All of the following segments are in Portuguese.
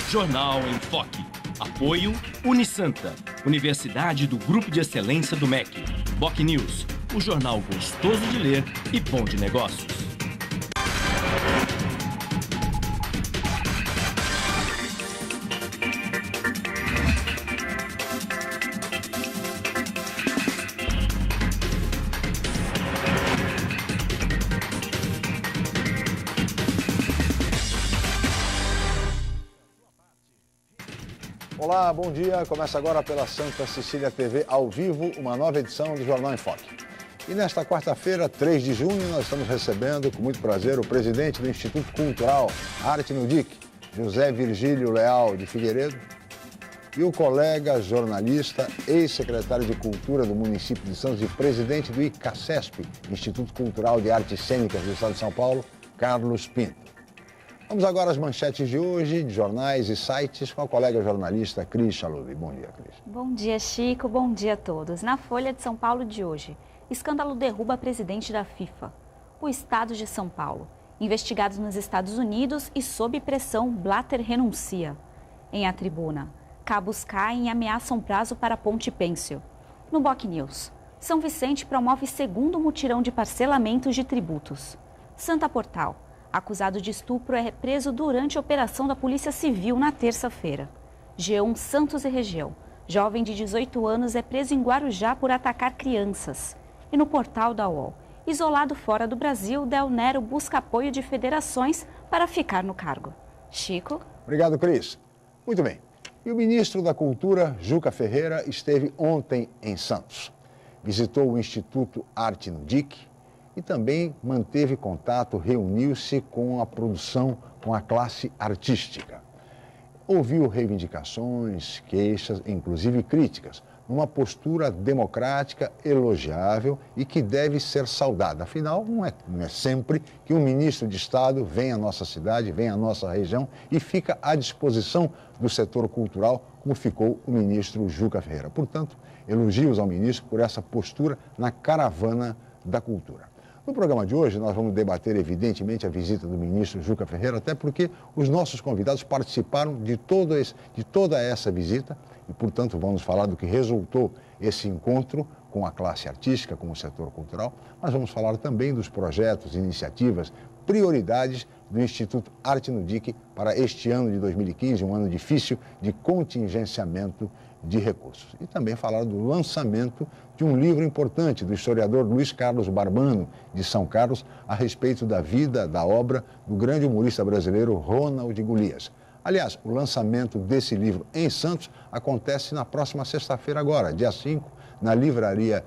Jornal em Foque. Apoio Unisanta, Universidade do Grupo de Excelência do MEC. Boc News, o jornal gostoso de ler e bom de negócios. Olá, bom dia. Começa agora pela Santa Cecília TV, ao vivo, uma nova edição do Jornal em Foque. E nesta quarta-feira, 3 de junho, nós estamos recebendo, com muito prazer, o presidente do Instituto Cultural Arte no DIC, José Virgílio Leal de Figueiredo, e o colega jornalista, ex-secretário de Cultura do município de Santos e presidente do ICACESP, Instituto Cultural de Artes Cênicas do Estado de São Paulo, Carlos Pinto. Vamos agora às manchetes de hoje, de jornais e sites, com a colega jornalista Cris Chalub. Bom dia, Cris. Bom dia, Chico. Bom dia a todos. Na Folha de São Paulo de hoje, escândalo derruba presidente da FIFA. O Estado de São Paulo. Investigados nos Estados Unidos e sob pressão, Blatter renuncia. Em A Tribuna, cabos caem e ameaçam prazo para Ponte Pêncil. No Boc News, São Vicente promove segundo mutirão de parcelamentos de tributos. Santa Portal. Acusado de estupro é preso durante a operação da Polícia Civil na terça-feira. G1 Santos e região. Jovem de 18 anos é preso em Guarujá por atacar crianças. E no portal da UOL. Isolado fora do Brasil, Del Nero busca apoio de federações para ficar no cargo. Chico? Obrigado, Cris. Muito bem. E o ministro da Cultura, Juca Ferreira, esteve ontem em Santos. Visitou o Instituto Arte no DIC, e também manteve contato, reuniu-se com a produção, com a classe artística. Ouviu reivindicações, queixas, inclusive críticas, numa postura democrática, elogiável e que deve ser saudada. Afinal, não é sempre que um ministro de Estado vem à nossa cidade, vem à nossa região e fica à disposição do setor cultural, como ficou o ministro Juca Ferreira. Portanto, elogios ao ministro por essa postura na caravana da cultura. No programa de hoje, nós vamos debater, evidentemente, a visita do ministro Juca Ferreira, até porque os nossos convidados participaram de toda essa visita e, portanto, vamos falar do que resultou esse encontro com a classe artística, com o setor cultural, mas vamos falar também dos projetos, iniciativas, prioridades do Instituto Arte no DIC para este ano de 2015, um ano difícil de contingenciamento de recursos. E também falar do lançamento de um livro importante do historiador Luiz Carlos Barbano, de São Carlos, a respeito da vida, da obra do grande humorista brasileiro Ronald Golias. Aliás, o lançamento desse livro em Santos acontece na próxima sexta-feira agora, dia 5, na livraria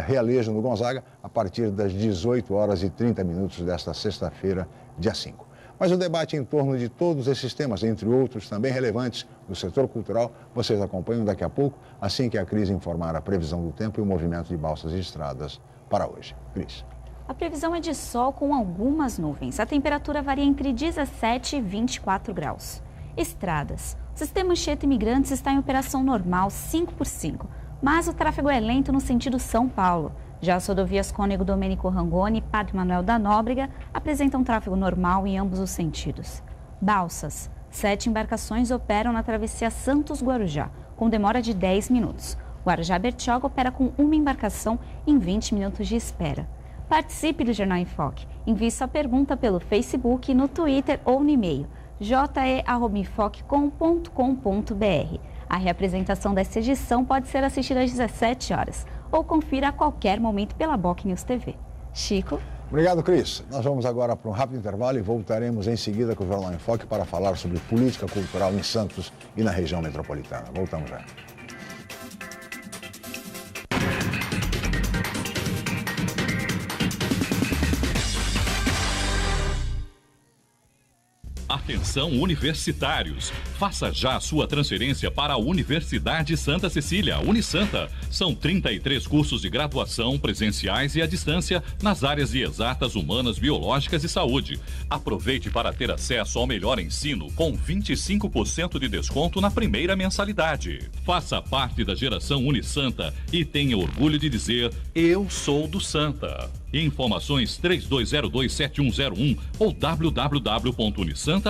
Realejo, no Gonzaga, a partir das 18h30 desta sexta-feira, dia 5. Mas o debate em torno de todos esses temas, entre outros também relevantes do setor cultural, vocês acompanham daqui a pouco, assim que a Cris informar a previsão do tempo e o movimento de balsas e estradas para hoje. Cris. A previsão é de sol com algumas nuvens. A temperatura varia entre 17 e 24 graus. Estradas. O sistema Anchieta Imigrantes está em operação normal 5x5, mas o tráfego é lento no sentido São Paulo. Já as rodovias Cônego Domênico Rangoni e Padre Manuel da Nóbrega apresentam tráfego normal em ambos os sentidos. Balsas. 7 embarcações operam na travessia Santos-Guarujá, com demora de 10 minutos. Guarujá-Bertioga opera com uma embarcação em 20 minutos de espera. Participe do Jornal em Foque. Envie sua pergunta pelo Facebook, no Twitter ou no e-mail je@enfoquecom.com.br. A reapresentação desta edição pode ser assistida às 17 horas ou confira a qualquer momento pela Boc News TV. Chico? Obrigado, Cris. Nós vamos agora para um rápido intervalo e voltaremos em seguida com o Jornal em Foque para falar sobre política cultural em Santos e na região metropolitana. Voltamos já. Atenção universitários, faça já a sua transferência para a Universidade Santa Cecília, Unisanta. São 33 cursos de graduação presenciais e à distância nas áreas de exatas, humanas, biológicas e saúde. Aproveite para ter acesso ao melhor ensino com 25% de desconto na primeira mensalidade. Faça parte da geração Unisanta e tenha orgulho de dizer: eu sou do Santa. Informações 3202-7101 ou www.unisanta.br.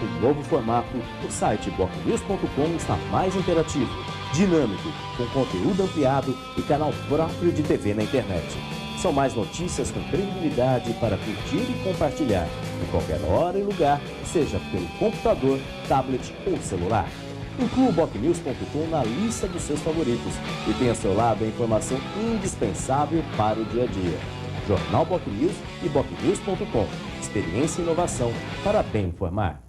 um novo formato, o site bocnews.com está mais interativo, dinâmico, com conteúdo ampliado e canal próprio de TV na internet. São mais notícias com credibilidade para curtir e compartilhar, em qualquer hora e lugar, seja pelo computador, tablet ou celular. Inclua o bocnews.com na lista dos seus favoritos e tenha ao seu lado a informação indispensável para o dia a dia. Jornal BocNews e bocnews.com. Experiência e inovação para bem informar.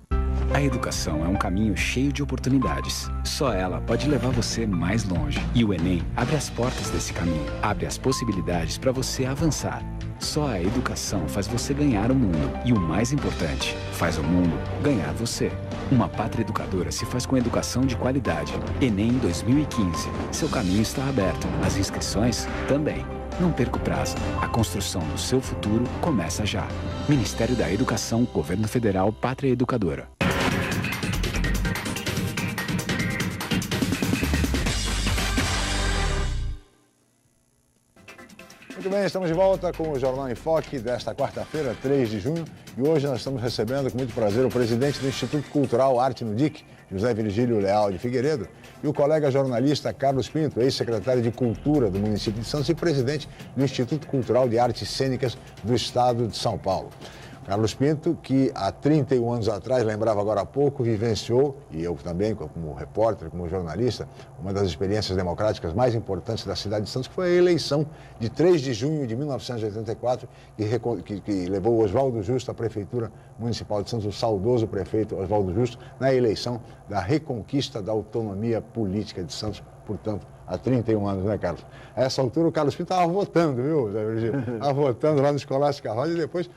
A educação é um caminho cheio de oportunidades. Só ela pode levar você mais longe. E o Enem abre as portas desse caminho, abre as possibilidades para você avançar. Só a educação faz você ganhar o mundo. E o mais importante, faz o mundo ganhar você. Uma pátria educadora se faz com educação de qualidade. Enem 2015. Seu caminho está aberto. As inscrições também. Não perca o prazo. A construção do seu futuro começa já. Ministério da Educação, Governo Federal, Pátria Educadora. Muito bem, estamos de volta com o Jornal em Foque desta quarta-feira, 3 de junho. E hoje nós estamos recebendo com muito prazer o presidente do Instituto Cultural Arte no DIC, José Virgílio Leal de Figueiredo, e o colega jornalista Carlos Pinto, ex-secretário de Cultura do município de Santos e presidente do Instituto Cultural de Artes Cênicas do Estado de São Paulo. Carlos Pinto, que há 31 anos atrás, lembrava agora há pouco, vivenciou, e eu também, como repórter, como jornalista, uma das experiências democráticas mais importantes da cidade de Santos, que foi a eleição de 3 de junho de 1984, que levou Oswaldo Justo à Prefeitura Municipal de Santos, o saudoso prefeito Oswaldo Justo, na eleição da reconquista da autonomia política de Santos, portanto, há 31 anos, né, Carlos? A essa altura, o Carlos Pinto estava votando, viu, Zé Virgílio? Estava votando lá no Escolástico Rosa e depois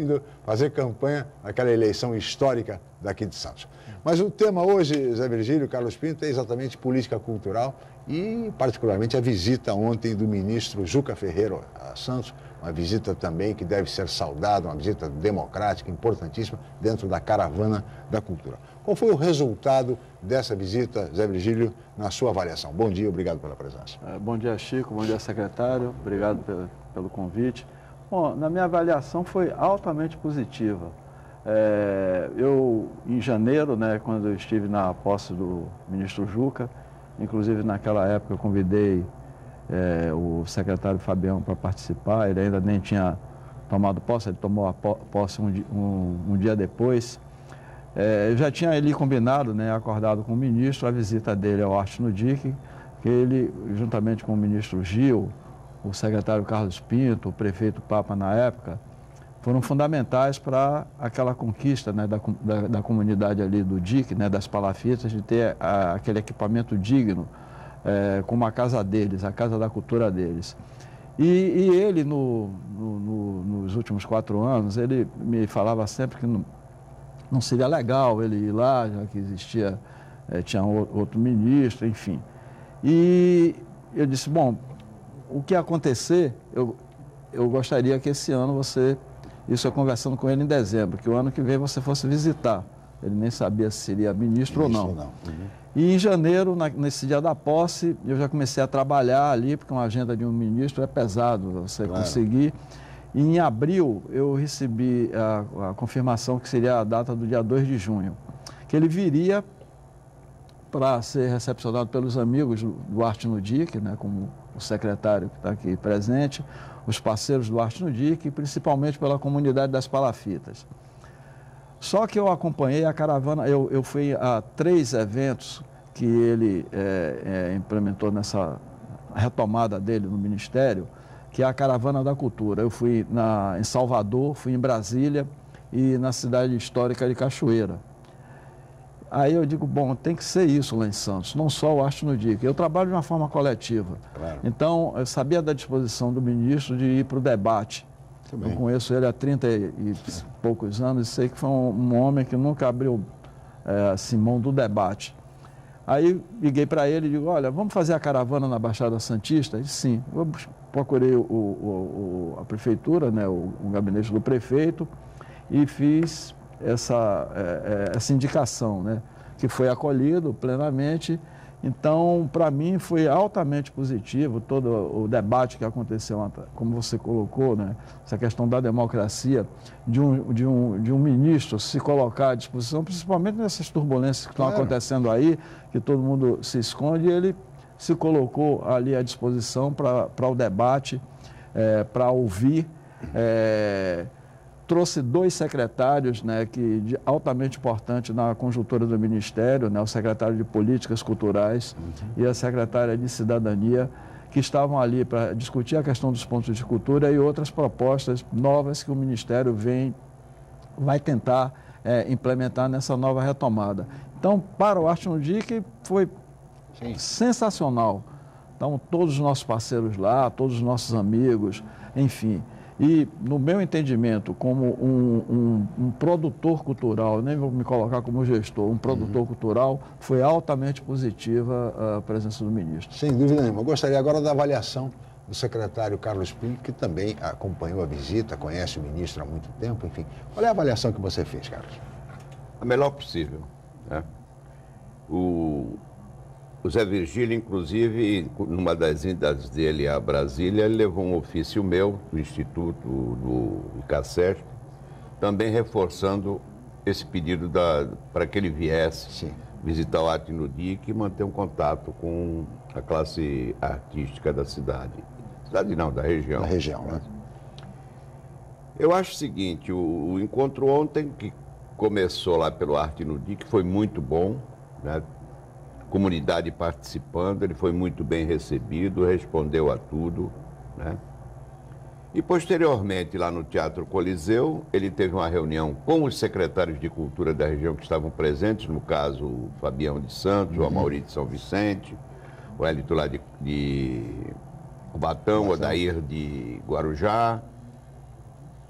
indo fazer campanha naquela eleição histórica daqui de Santos. Mas o tema hoje, Zé Virgílio, Carlos Pinto, é exatamente política cultural e, particularmente, a visita ontem do ministro Juca Ferreira a Santos, uma visita também que deve ser saudada, uma visita democrática, importantíssima, dentro da caravana da cultura. Qual foi o resultado dessa visita, Zé Virgílio, na sua avaliação? Bom dia, obrigado pela presença. Bom dia, Chico, bom dia, secretário, obrigado pelo convite. Bom, na minha avaliação foi altamente positiva. Eu, em janeiro, né, quando eu estive na posse do ministro Juca, inclusive naquela época eu convidei o secretário Fabião para participar, ele ainda nem tinha tomado posse, ele tomou a posse um dia depois. Eu já tinha ali combinado, né, acordado com o ministro, a visita dele ao Arte no DIC, que ele, juntamente com o ministro Gil, o secretário Carlos Pinto, o prefeito Papa na época, foram fundamentais para aquela conquista, né, da comunidade ali do DIC, né, das palafitas, de ter aquele equipamento digno, como a casa deles, a casa da cultura deles. E ele, nos últimos 4 anos, ele me falava sempre que não seria legal ele ir lá, já que existia, tinha outro ministro, enfim. E eu disse, bom, o que acontecer, eu gostaria que esse ano isso eu conversando com ele em dezembro, que o ano que vem você fosse visitar. Ele nem sabia se seria ministro ou não. Uhum. E em janeiro, nesse dia da posse, eu já comecei a trabalhar ali, porque uma agenda de um ministro é pesado você conseguir. E em abril, eu recebi a confirmação que seria a data do dia 2 de junho, que ele viria para ser recepcionado pelos amigos do Arte no DIC, né, como o secretário que está aqui presente, os parceiros do Arte no DIC e principalmente pela comunidade das palafitas. Só que eu acompanhei a caravana, eu fui a 3 eventos que ele implementou nessa retomada dele no Ministério, que é a Caravana da Cultura. Eu fui em Salvador, fui em Brasília e na cidade histórica de Cachoeira. Aí eu digo, bom, tem que ser isso lá em Santos, não só o Arte no DIC. Eu trabalho de uma forma coletiva. Claro. Então, eu sabia da disposição do ministro de ir para o debate. Eu conheço ele há 30 e poucos anos e sei que foi um homem que nunca abriu assim, mão do debate. Aí liguei para ele e digo, olha, vamos fazer a caravana na Baixada Santista? Ele disse, sim. Eu procurei a prefeitura, né, o gabinete do prefeito e fiz essa indicação, né, que foi acolhido plenamente. Então, para mim, foi altamente positivo todo o debate que aconteceu, como você colocou, né? Essa questão da democracia, de um ministro se colocar à disposição, principalmente nessas turbulências que estão acontecendo aí, que todo mundo se esconde, e ele se colocou ali à disposição para o debate, para ouvir. Trouxe 2 secretários, né, altamente importantes na conjuntura do Ministério, né, o secretário de Políticas Culturais e a secretária de Cidadania, que estavam ali para discutir a questão dos pontos de cultura e outras propostas novas que o Ministério vai tentar implementar nessa nova retomada. Então, para o Arte no DIC foi sensacional. Então, todos os nossos parceiros lá, todos os nossos amigos, enfim. E, no meu entendimento, como um produtor cultural, nem vou me colocar como gestor, um produtor cultural, foi altamente positiva a presença do ministro. Sem dúvida nenhuma. Eu gostaria agora da avaliação do secretário Carlos Pinto, que também acompanhou a visita, conhece o ministro há muito tempo, enfim. Qual é a avaliação que você fez, Carlos? A melhor possível, né? O Zé Virgílio, inclusive, numa das indas dele a Brasília, ele levou um ofício meu do Instituto do ICACESP, também reforçando esse pedido para que ele viesse visitar o Arte no DIC e manter um contato com a classe artística da cidade. Cidade não, da região. Da região, né? Eu acho o seguinte, o encontro ontem, que começou lá pelo Arte no DIC, foi muito bom, né? Comunidade participando, ele foi muito bem recebido, respondeu a tudo, né? E posteriormente, lá no Teatro Coliseu, ele teve uma reunião com os secretários de cultura da região que estavam presentes, no caso, o Fabião de Santos, o Amaury de São Vicente, o Hélito lá de Cubatão, o Odair de Guarujá,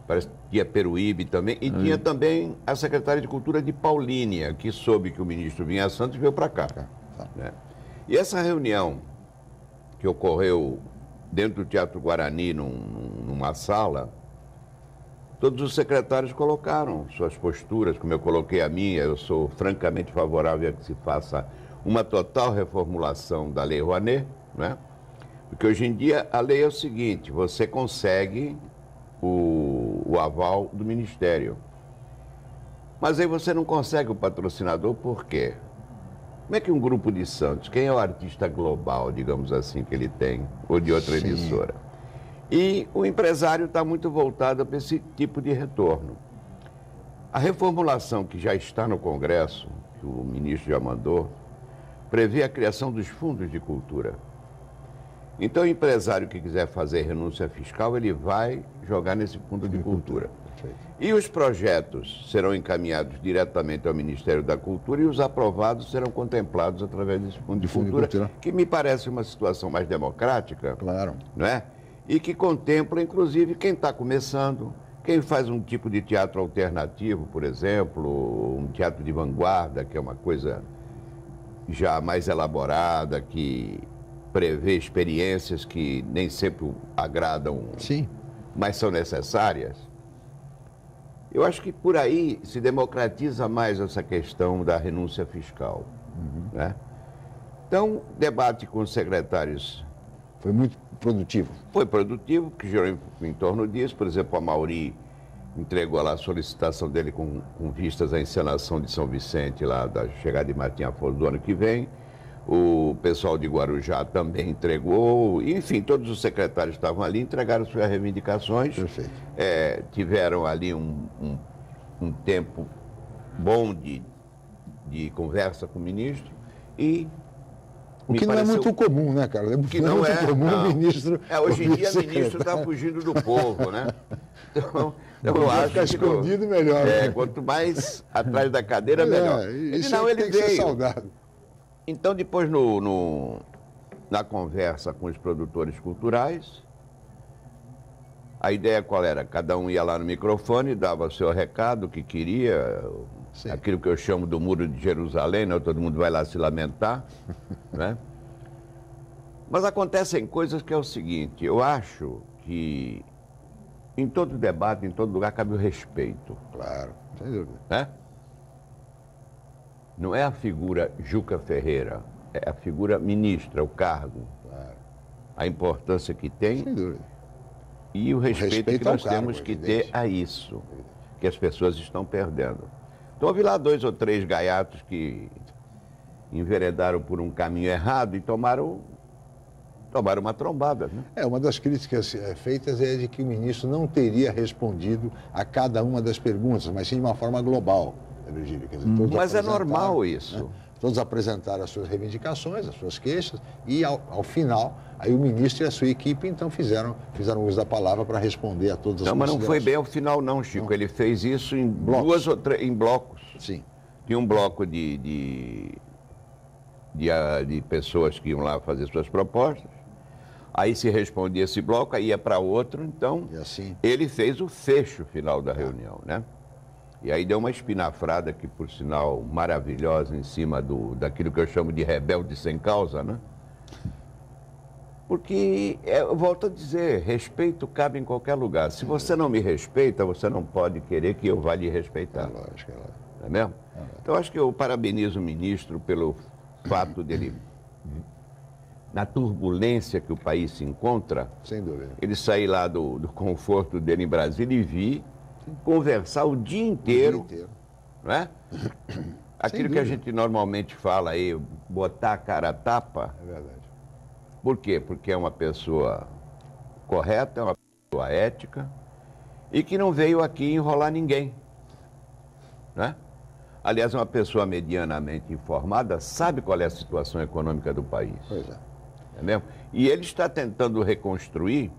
parece que tinha Peruíbe também, e tinha também a secretária de Cultura de Paulínia, que soube que o ministro vinha a Santos e veio para cá. Né? E essa reunião que ocorreu dentro do Teatro Guarani, numa sala, todos os secretários colocaram suas posturas, como eu coloquei a minha. Eu sou francamente favorável a que se faça uma total reformulação da Lei Rouanet, né? Porque hoje em dia a lei é o seguinte, você consegue o aval do Ministério, mas aí você não consegue o patrocinador. Por quê? Como é que um grupo de Santos, quem é o artista global, digamos assim, que ele tem, ou de outra emissora? E o empresário está muito voltado para esse tipo de retorno. A reformulação que já está no Congresso, que o ministro já mandou, prevê a criação dos fundos de cultura. Então, o empresário que quiser fazer renúncia fiscal, ele vai jogar nesse fundo de cultura. E os projetos serão encaminhados diretamente ao Ministério da Cultura e os aprovados serão contemplados através desse fundo de cultura, que me parece uma situação mais democrática, não é? E que contempla, inclusive, quem está começando, quem faz um tipo de teatro alternativo, por exemplo, um teatro de vanguarda, que é uma coisa já mais elaborada, que prevê experiências que nem sempre agradam, mas são necessárias. Eu acho que por aí se democratiza mais essa questão da renúncia fiscal. Né? Então, debate com os secretários... Foi muito produtivo. Foi produtivo, que gerou em torno disso. Por exemplo, a Amaury entregou lá a solicitação dele com vistas à encenação de São Vicente, lá da chegada de Martim Afonso do ano que vem. O pessoal de Guarujá também entregou, enfim, todos os secretários estavam ali, entregaram suas reivindicações. Perfeito. Tiveram ali um tempo bom de conversa com o ministro e... O que não é muito comum, né, cara? É que não é comum o ministro... hoje em dia o ministro está fugindo do povo, né? Então eu acho que... escondido melhor. Quanto mais atrás da cadeira, melhor. Ele tem que ser saudado. Então, depois, na conversa com os produtores culturais, a ideia qual era? Cada um ia lá no microfone, dava o seu recado, o que queria, aquilo que eu chamo do Muro de Jerusalém, né? Todo mundo vai lá se lamentar, né? Mas acontecem coisas que é o seguinte, eu acho que em todo debate, em todo lugar, cabe o respeito. Claro, sem dúvida. Né? Não é a figura Juca Ferreira, é a figura ministra, o cargo, a importância que tem. Sem dúvida. E o respeito que nós temos que ter a isso, que as pessoas estão perdendo. Então, houve lá 2 ou 3 gaiatos que enveredaram por um caminho errado e tomaram uma trombada. Né? Uma das críticas feitas é de que o ministro não teria respondido a cada uma das perguntas, mas sim de uma forma global, Virgílio. Quer dizer, mas é normal isso. Né? Todos apresentaram as suas reivindicações, as suas queixas, e ao final, aí o ministro e a sua equipe, então, fizeram uso da palavra para responder a todas as Não, mas não foi bem ao final, não, Chico. Não. Ele fez isso em blocos. 2 ou 3, em blocos. Sim. Tinha um bloco de pessoas que iam lá fazer suas propostas. Aí se respondia esse bloco, aí ia para outro, então assim, ele fez o fecho final da reunião, né? E aí deu uma espinafrada que, por sinal, maravilhosa em cima daquilo que eu chamo de rebelde sem causa, né? Porque, eu volto a dizer, respeito cabe em qualquer lugar. Se você não me respeita, você não pode querer que eu vá lhe respeitar. É lógico. Não é mesmo? Então, acho que eu parabenizo o ministro pelo fato dele, na turbulência que o país se encontra, sem dúvida, ele sair lá do conforto dele em Brasília e vir conversar o dia inteiro, não é? Aquilo que a gente normalmente fala aí, botar a cara a tapa. É verdade. Por quê? Porque é uma pessoa correta, é uma pessoa ética e que não veio aqui enrolar ninguém, né? Aliás, uma pessoa medianamente informada sabe qual é a situação econômica do país. Pois é. É mesmo? E ele está tentando reconstruir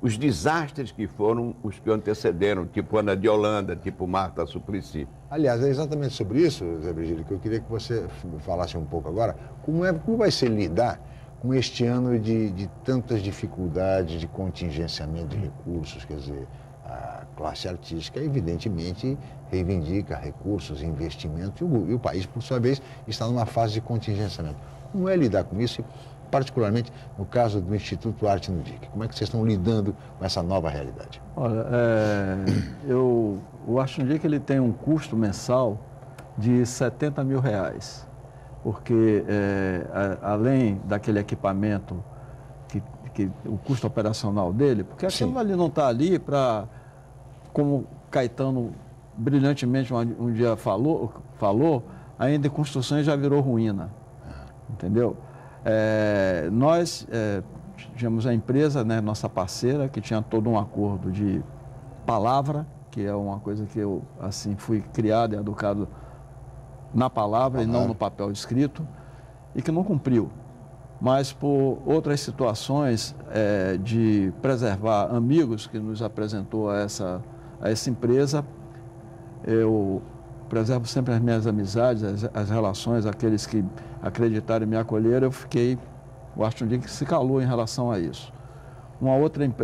os desastres que foram os que antecederam, tipo Ana de Holanda, tipo Marta Suplicy. Aliás, é exatamente sobre isso, Zé Virgílio, que eu queria que você falasse um pouco agora. Como vai ser lidar com este ano de tantas dificuldades, de contingenciamento de recursos? Quer dizer, a classe artística, evidentemente, reivindica recursos, investimento, e o país, por sua vez, está numa fase de contingenciamento. Como é lidar com isso, particularmente no caso do Instituto Arte no DIC? Como é que vocês estão lidando com essa nova realidade? Olha, o Arte no DIC ele tem um custo mensal de R$70 mil, porque além daquele equipamento, que o custo operacional dele, porque aquilo ali não está ali para, como Caetano brilhantemente um dia falou, ainda em construções já virou ruína, entendeu? Nós tínhamos a empresa, né, nossa parceira, que tinha todo um acordo de palavra, que é uma coisa que eu assim fui criado e educado na palavra e não no papel escrito, e que não cumpriu. Mas por outras situações de preservar amigos que nos apresentou a essa empresa, eu preservo sempre as minhas amizades, as relações, aqueles que acreditaram e me acolheram. O Arte no DIC se calou em relação a isso.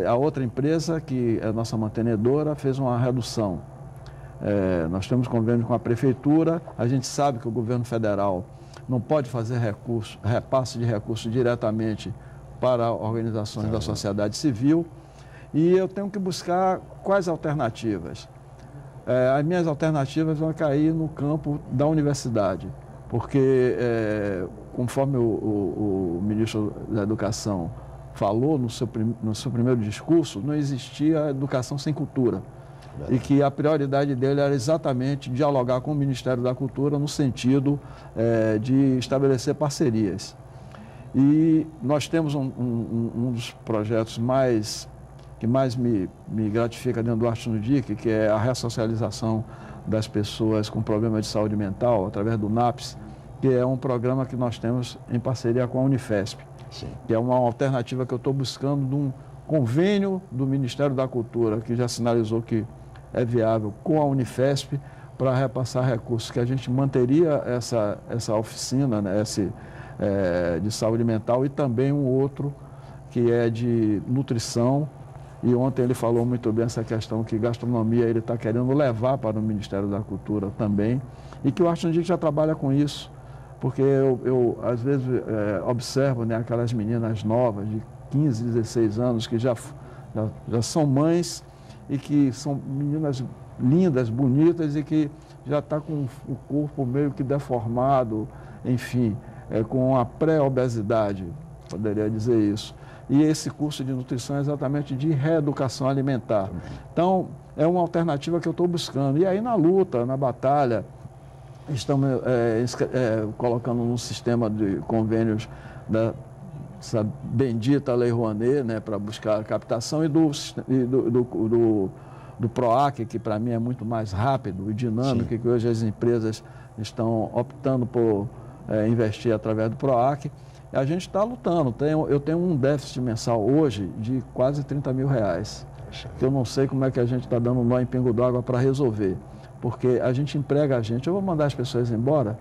A outra empresa, que é a nossa mantenedora, fez uma redução. Nós temos convênio com a prefeitura, a gente sabe que o governo federal não pode fazer repasse de recursos diretamente para organizações da sociedade civil, e eu tenho que buscar quais alternativas. As minhas alternativas vão cair no campo da universidade, porque, conforme o ministro da Educação falou no seu primeiro discurso, não existia educação sem cultura. E que a prioridade dele era exatamente dialogar com o Ministério da Cultura no sentido de estabelecer parcerias. E nós temos um dos projetos que mais me gratifica dentro do Arte no DIC, que é a ressocialização das pessoas com problemas de saúde mental, através do NAPS, que é um programa que nós temos em parceria com a Unifesp. Sim. Que é uma alternativa que eu estou buscando de um convênio do Ministério da Cultura, que já sinalizou que é viável, com a Unifesp, para repassar recursos, que a gente manteria essa oficina, né, de saúde mental, e também um outro que é de nutrição. E ontem ele falou muito bem essa questão que gastronomia ele está querendo levar para o Ministério da Cultura também, e que o Arte no DIC já trabalha com isso, porque eu às vezes observo, né, aquelas meninas novas de 15, 16 anos que já são mães e que são meninas lindas, bonitas, e que já está com o corpo meio que deformado, enfim, com a pré-obesidade, poderia dizer isso. E esse curso de nutrição é exatamente de reeducação alimentar. Então, é uma alternativa que eu estou buscando. E aí, na luta, na batalha, estamos colocando um sistema de convênios dessa bendita Lei Rouanet, né, para buscar a captação, e do PROAC, que para mim é muito mais rápido e dinâmico, Sim. que hoje as empresas estão optando por investir através do PROAC. A gente está lutando. Eu tenho um déficit mensal hoje de quase R$30 mil, que eu não sei como é que a gente está dando nó em pingo d'água para resolver. Porque a gente emprega a gente. Eu vou mandar as pessoas embora.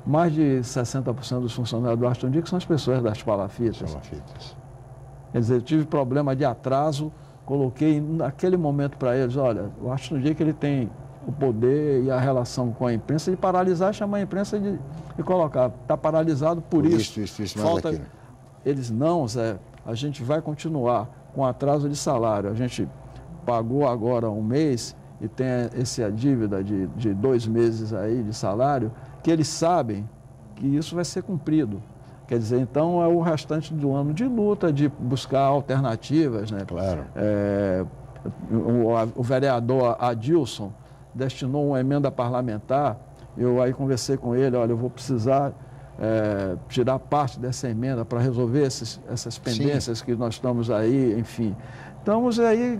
Mais de 60% dos funcionários do Artin Dick são as pessoas das palafitas. Quer dizer, eu tive problema de atraso, coloquei naquele momento para eles, olha, o Artin Dick ele tem o poder e a relação com a imprensa de paralisar, chamar a imprensa de colocar. Está paralisado por isso. Falta... Aqui, né? Eles não, Zé, a gente vai continuar com atraso de salário. A gente pagou agora um mês e tem essa dívida de 2 meses aí de salário, que eles sabem que isso vai ser cumprido. Quer dizer, então é o restante do ano de luta, de buscar alternativas, né? Claro. O vereador Adilson destinou uma emenda parlamentar, eu aí conversei com ele, olha, eu vou precisar tirar parte dessa emenda para resolver essas pendências Sim. que nós estamos aí, enfim. Estamos aí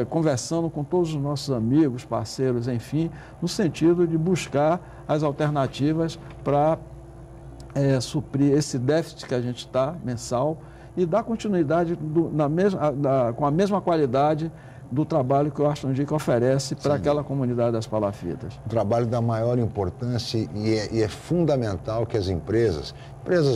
conversando com todos os nossos amigos, parceiros, enfim, no sentido de buscar as alternativas para suprir esse déficit que a gente está mensal e dar continuidade com a mesma qualidade do trabalho que o Artin Dick oferece para aquela comunidade das palafitas. Um trabalho da maior importância e é fundamental que as empresas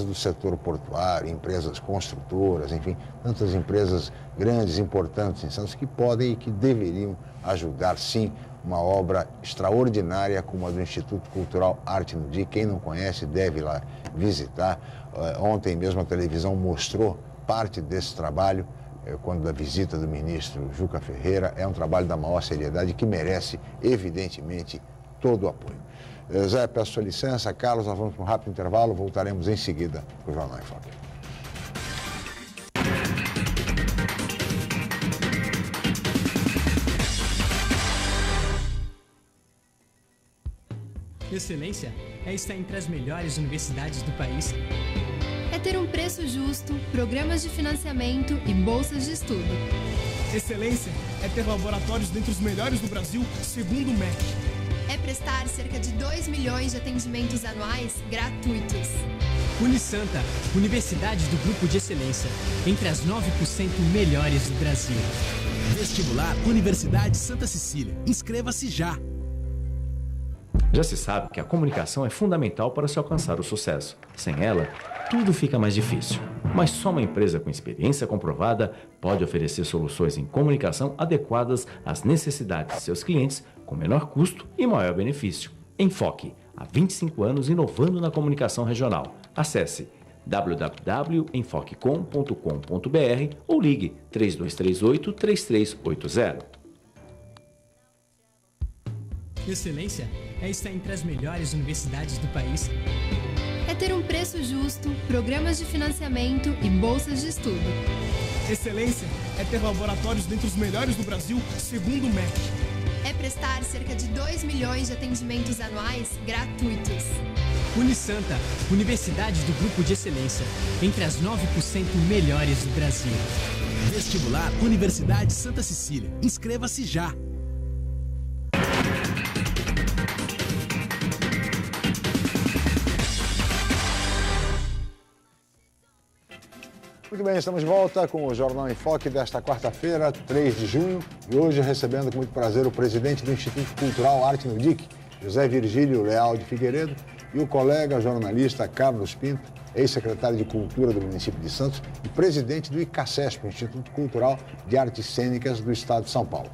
do setor portuário, empresas construtoras, enfim, tantas empresas grandes, importantes em Santos, que podem e que deveriam ajudar, sim, uma obra extraordinária como a do Instituto Cultural Artin Dick. Quem não conhece deve ir lá visitar. Ontem mesmo a televisão mostrou parte desse trabalho, quando da visita do ministro Juca Ferreira. É um trabalho da maior seriedade que merece, evidentemente, todo o apoio. Zé, peço sua licença. Carlos, nós vamos para um rápido intervalo, voltaremos em seguida para o Jornal em Foque. Excelência é estar entre as melhores universidades do país. É ter um preço justo, programas de financiamento e bolsas de estudo. Excelência é ter laboratórios dentre os melhores do Brasil, segundo o MEC. É prestar cerca de 2 milhões de atendimentos anuais gratuitos. Unisanta, Universidade do Grupo de Excelência, entre as 9% melhores do Brasil. Vestibular Universidade Santa Cecília. Inscreva-se já! Já se sabe que a comunicação é fundamental para se alcançar o sucesso. Sem ela, tudo fica mais difícil. Mas só uma empresa com experiência comprovada pode oferecer soluções em comunicação adequadas às necessidades de seus clientes, com menor custo e maior benefício. Enfoque, há 25 anos inovando na comunicação regional. Acesse www.enfoquecom.com.br ou ligue 3238-3380. Excelência é estar entre as melhores universidades do país. É ter um preço justo, programas de financiamento e bolsas de estudo. Excelência é ter laboratórios dentre os melhores do Brasil, segundo o MEC. É prestar cerca de 2 milhões de atendimentos anuais gratuitos. Unisanta, Universidade do Grupo de Excelência, entre as 9% melhores do Brasil. Vestibular Universidade Santa Cecília. Inscreva-se já! Muito bem, estamos de volta com o Jornal em Foque desta quarta-feira, 3 de junho, e hoje recebendo com muito prazer o presidente do Instituto Cultural Artin Dick, José Virgílio Leal de Figueiredo, e o colega jornalista Carlos Pinto, ex-secretário de Cultura do município de Santos e presidente do ICACESP, Instituto Cultural de Artes Cênicas do Estado de São Paulo.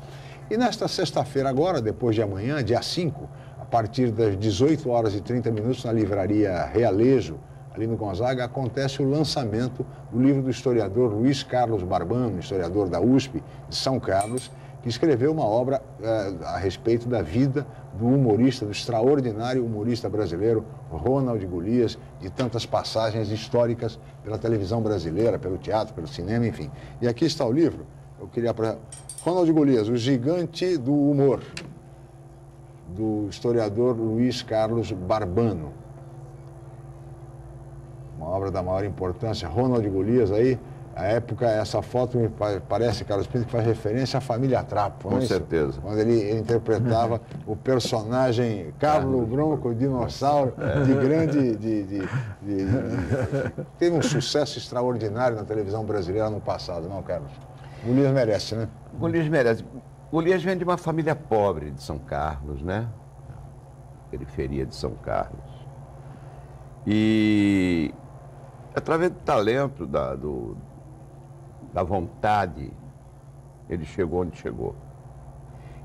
E nesta sexta-feira agora, depois de amanhã, dia 5, a partir das 18h30, na livraria Realejo, ali no Gonzaga, acontece o lançamento do livro do historiador Luiz Carlos Barbano, historiador da USP de São Carlos, que escreveu uma obra a respeito da vida do humorista, do extraordinário humorista brasileiro, Ronald Golias, de tantas passagens históricas pela televisão brasileira, pelo teatro, pelo cinema, enfim. E aqui está o livro. Eu queria apresentar. Ronald Golias, o gigante do humor, do historiador Luiz Carlos Barbano. Uma obra da maior importância. Ronald Golias aí, à época, essa foto me parece, Carlos Pinto, que faz referência à família Trapo. Com certeza. Quando ele interpretava o personagem Carlos Bronco, dinossauro, de grande... Teve um sucesso extraordinário na televisão brasileira no passado, não, Carlos? Golias merece, né? Golias merece. Golias vem de uma família pobre de São Carlos, né? Periferia de São Carlos. E através do talento, da vontade, ele chegou onde chegou.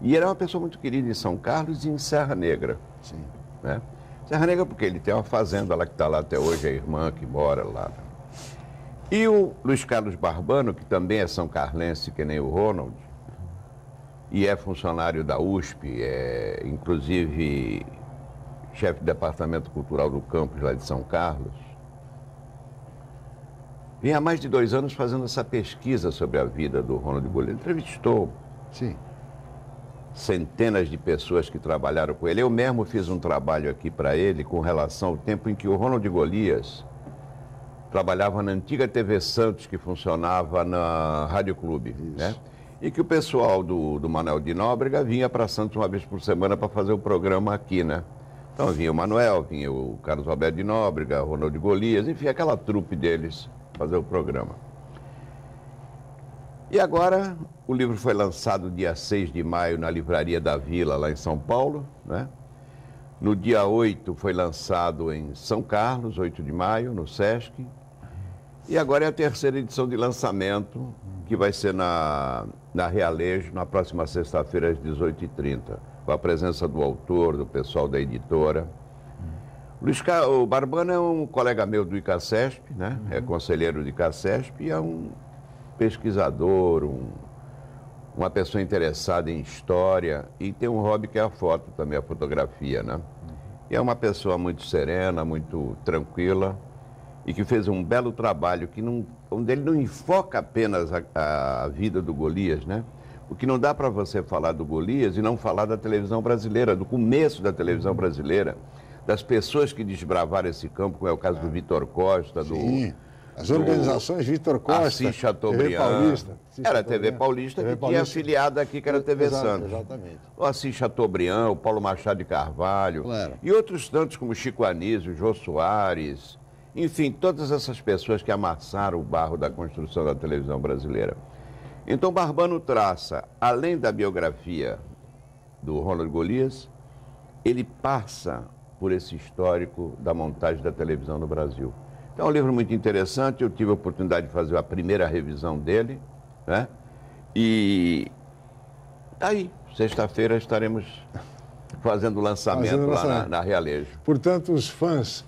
E ele é uma pessoa muito querida em São Carlos e em Serra Negra. Sim. Né? Serra Negra porque ele tem uma fazenda lá que está lá até hoje, a irmã que mora lá. E o Luiz Carlos Barbano, que também é são carlense, que nem o Ronald, e é funcionário da USP, é inclusive chefe do Departamento Cultural do Campus lá de São Carlos, vem há mais de 2 anos fazendo essa pesquisa sobre a vida do Ronald Golias. Entrevistou centenas de pessoas que trabalharam com ele. Eu mesmo fiz um trabalho aqui para ele com relação ao tempo em que o Ronald Golias trabalhava na antiga TV Santos, que funcionava na Rádio Clube, né? E que o pessoal do Manuel de Nóbrega vinha para Santos uma vez por semana para fazer o programa aqui, né? Então vinha o Manuel, vinha o Carlos Alberto de Nóbrega, o Ronald Golias, enfim, aquela trupe deles fazer o programa. E agora o livro foi lançado dia 6 de maio na Livraria da Vila, lá em São Paulo, né? No dia 8 foi lançado em São Carlos, 8 de maio, no Sesc. E agora é a 3ª edição de lançamento, que vai ser na Realejo, na próxima sexta-feira, às 18h30, com a presença do autor, do pessoal da editora. O Barbano é um colega meu do ICACESP, né? É conselheiro do ICACESP e é um pesquisador, uma pessoa interessada em história e tem um hobby que é a foto também, a fotografia, né? E é uma pessoa muito serena, muito tranquila e que fez um belo trabalho onde ele não enfoca apenas a vida do Golias, né? O que não dá para você falar do Golias e não falar da televisão brasileira, do começo da televisão brasileira, das pessoas que desbravaram esse campo, como é o caso do Vitor Costa, as organizações Vitor Costa, Assis Chateaubriand, TV Paulista. Era a TV Paulista que tinha afiliado aqui, que era a TV Santos. Exatamente. O Assis Chateaubriand, o Paulo Machado de Carvalho, e outros tantos como Chico Anísio, Jô Soares, enfim, todas essas pessoas que amassaram o barro da construção da televisão brasileira. Então, Barbano traça, além da biografia do Ronald Golias, ele passa por esse histórico da montagem da televisão no Brasil. Então, é um livro muito interessante, eu tive a oportunidade de fazer a primeira revisão dele, né? E aí, sexta-feira estaremos fazendo o lançamento lá na Realejo. Portanto, os fãs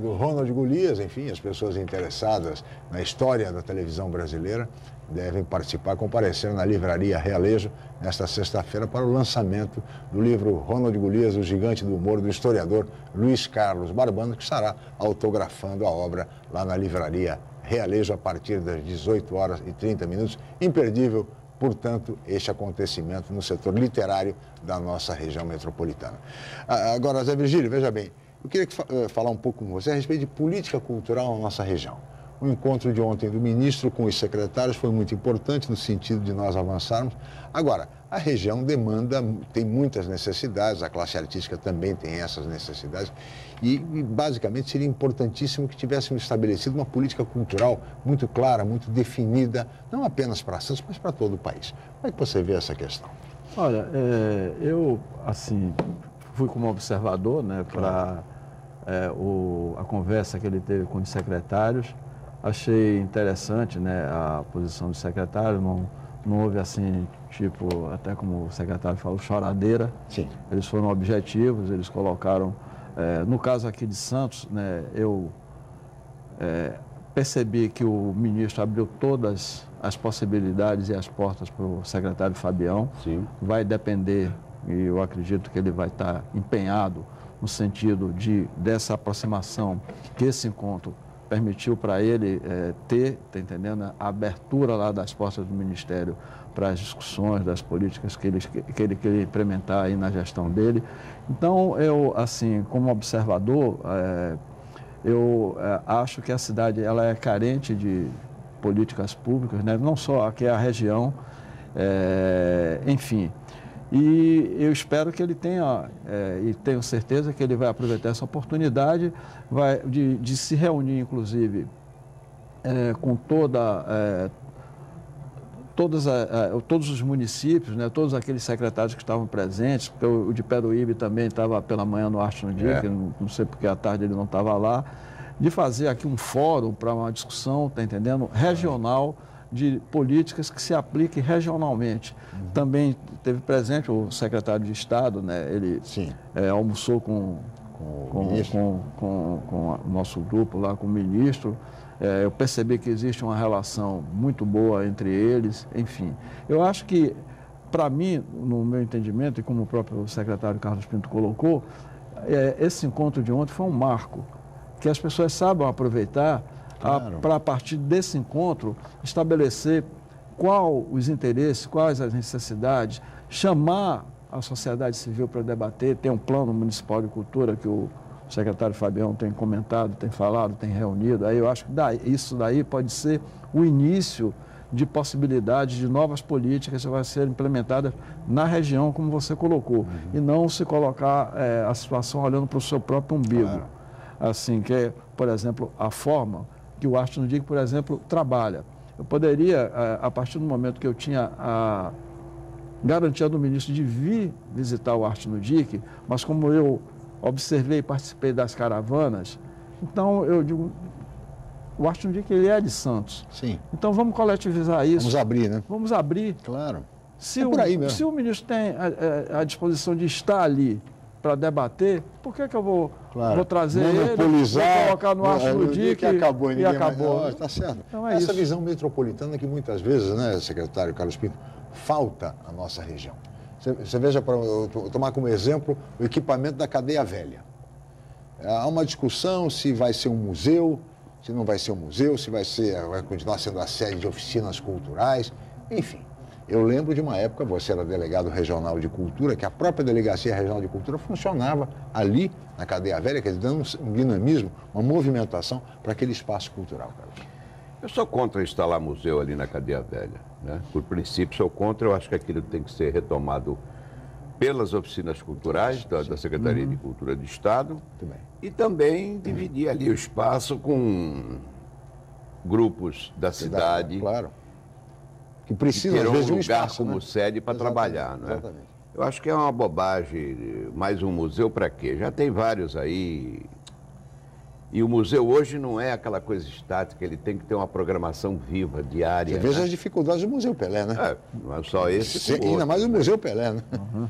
do Ronald Golias, enfim, as pessoas interessadas na história da televisão brasileira, devem participar, comparecer na Livraria Realejo nesta sexta-feira para o lançamento do livro Ronald Golias, o gigante do humor, do historiador Luiz Carlos Barbano, que estará autografando a obra lá na Livraria Realejo a partir das 18h30. Imperdível, portanto, este acontecimento no setor literário da nossa região metropolitana. Agora, Zé Virgílio, veja bem, eu queria falar um pouco com você a respeito de política cultural na nossa região. O encontro de ontem do ministro com os secretários foi muito importante no sentido de nós avançarmos. Agora, a região tem muitas necessidades, a classe artística também tem essas necessidades e basicamente seria importantíssimo que tivéssemos estabelecido uma política cultural muito clara, muito definida, não apenas para Santos, mas para todo o país. Como é que você vê essa questão? Olha, eu, assim, fui como observador, né, para a conversa que ele teve com os secretários. Achei interessante, né, a posição do secretário, não houve assim, tipo, até como o secretário falou, choradeira. Sim. Eles foram objetivos, eles colocaram, no caso aqui de Santos, né, eu percebi que o ministro abriu todas as possibilidades e as portas para o secretário Fabião. Sim. Vai depender, e eu acredito que ele vai estar empenhado no sentido dessa aproximação que esse encontro permitiu para ele ter, tá entendendo? A abertura lá das portas do Ministério para as discussões das políticas que ele queria implementar aí na gestão dele. Então, eu, assim, como observador, eu acho que a cidade ela é carente de políticas públicas, né? Não só aqui a região, enfim. E eu espero que ele tenha, e tenho certeza que ele vai aproveitar essa oportunidade de se reunir, inclusive, com todos os municípios, né, todos aqueles secretários que estavam presentes, porque o de Peruíbe também estava pela manhã no Arte no Dia, que não sei porque à tarde ele não estava lá, de fazer aqui um fórum para uma discussão, está entendendo, regional, de políticas que se apliquem regionalmente. Também teve presente o secretário de Estado, né? Ele almoçou com o nosso grupo lá, com o ministro. Eu percebi que existe uma relação muito boa entre eles, enfim. Eu acho que, para mim, no meu entendimento, e como o próprio secretário Carlos Pinto colocou, esse encontro de ontem foi um marco, que as pessoas saibam aproveitar para, a partir desse encontro, estabelecer quais os interesses, quais as necessidades, chamar a sociedade civil para debater. Tem um plano municipal de cultura que o secretário Fabião tem comentado, tem falado, tem reunido. Aí eu acho que isso daí pode ser o início de possibilidades de novas políticas que vão ser implementadas na região, como você colocou, e não se colocar a situação olhando para o seu próprio umbigo. Assim, que é, por exemplo, a forma que o Arte no Dique, por exemplo, trabalha. Eu poderia, a partir do momento que eu tinha a garantia do ministro de vir visitar o Arte no Dique, mas como eu observei e participei das caravanas, então eu digo, o Arte no Dique ele é de Santos. Sim. Então vamos coletivizar isso. Vamos abrir, né? Vamos abrir. Claro. Se o ministro tem a disposição de estar ali para debater, por que eu vou trazer ele, vou colocar no Arte no Dique e acabou. Está certo. Então Essa visão metropolitana que muitas vezes, né, secretário Carlos Pinto, falta à nossa região. Você veja, para tomar como exemplo, o equipamento da Cadeia Velha. Há uma discussão se vai ser um museu, se não vai ser um museu, se vai continuar sendo a sede de oficinas culturais, enfim. Eu lembro de uma época, você era delegado regional de cultura, que a própria Delegacia Regional de Cultura funcionava ali, na Cadeia Velha, quer dizer, dando um dinamismo, uma movimentação para aquele espaço cultural, Carlos. Eu sou contra instalar museu ali na Cadeia Velha, né? Por princípio, sou contra, eu acho que aquilo tem que ser retomado pelas oficinas culturais da Secretaria de Cultura do Estado. Muito bem. E também dividir ali o espaço com grupos da cidade. Claro. Que precisa, às vezes, um lugar espaço, como sede para trabalhar, não é? Exatamente. Eu acho que é uma bobagem, mais um museu para quê? Já tem vários aí. E o museu hoje não é aquela coisa estática, ele tem que ter uma programação viva, diária. Você veja as dificuldades do Museu Pelé, né? Não é só esse. Ainda mais o Museu Pelé, né?